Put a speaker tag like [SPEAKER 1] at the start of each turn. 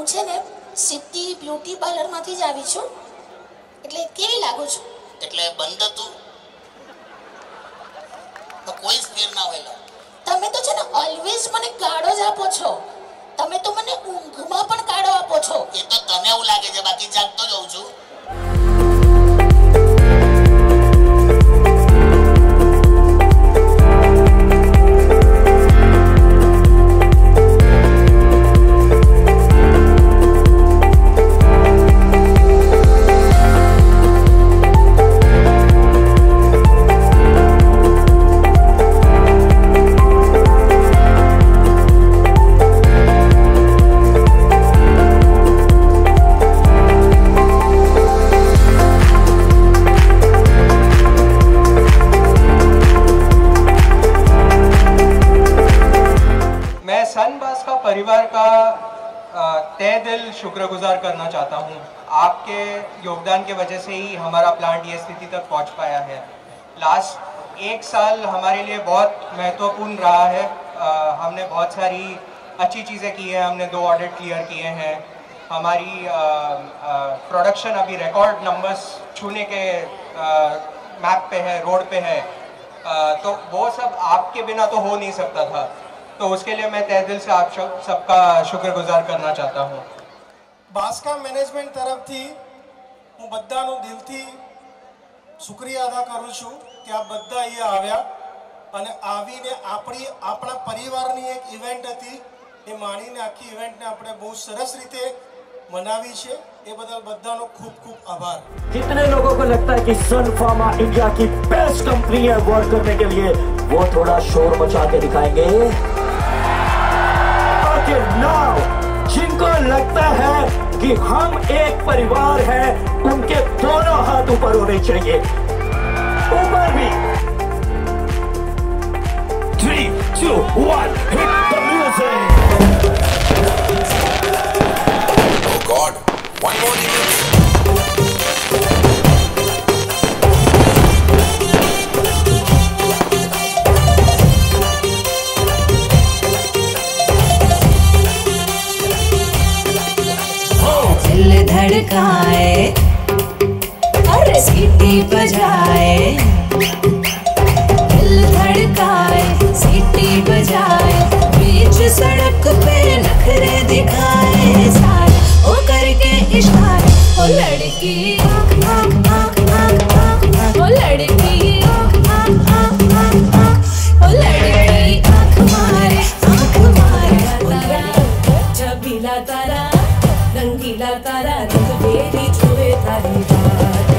[SPEAKER 1] હું છે ને સિદ્ધિ બ્યુટી પાર્લરમાંથી જ આવી છું. એટલે કેવી લાગુ છું?
[SPEAKER 2] એટલે બંધ તું તો કોઈ સ્પેર ના હોય.
[SPEAKER 1] તમે તો છે ને ઓલવેઝ મને ગાળો જ આપો છો. તમે તો મને ઊંઘમાં પણ ગાળો આપો છો.
[SPEAKER 2] એ તો તને એવું લાગે છે, બાકી જાગતો જ હોઉં છું.
[SPEAKER 3] परिवार का तहे दिल शुक्रगुजार करना चाहता हूँ. आपके योगदान के वजह से ही हमारा प्लांट ये स्थिति तक पहुँच पाया है. लास्ट 1 साल हमारे लिए बहुत महत्वपूर्ण रहा है. हमने बहुत सारी अच्छी चीज़ें की हैं. हमने 2 ऑडिट क्लियर किए हैं. हमारी प्रोडक्शन अभी रिकॉर्ड नंबर्स छूने के मैप पे है, रोड पे है. तो वो सब आपके बिना तो हो नहीं सकता था. तो उसके लिए मैं तहे दिल से आप सबका शुक्रगुजार करना चाहता हूँ.
[SPEAKER 4] बास्का मैनेजमेंट तरफ थी हूँ बधानो दिलथी शुक्रिया अदा करूँ छूँ कि आप बधा अहींया आव्या अने आवीने आपणा परिवारनी एक इवेंट हती ए माणीने आखी इवेंटने आपणे बहुत सरस रीते मनावी छे. ए बदल बधानो खूब खूब आभार.
[SPEAKER 5] कितने लोगों को लगता है कि सन फार्मा इंडिया की बेस्ट कंपनी है वर्क करने के लिए? वो थोड़ा शोर मचा के दिखाएंगे. नाउ जिनको लगता है कि हम एक परिवार हैं, उनके दोनों हाथ ऊपर होने चाहिए. ऊपर भी. 3, 2, 1 hit the music.
[SPEAKER 2] Oh God, one more minute.
[SPEAKER 6] दिल धड़काए और सीटी बजाए. दिल धड़काए सीटी बजाए. बीच सड़क पे नखरे दिखाए. सारे ओ करके इशारे. ओ लड़की आँख आँख आँख आँख आँख. ओ लड़की आँख आँख आँख आँख आँख. ओ लड़की आँख मारे आँख मारे. तारा छबीला तारा रंगीला तारा रंग बेरी छुए तारी बात.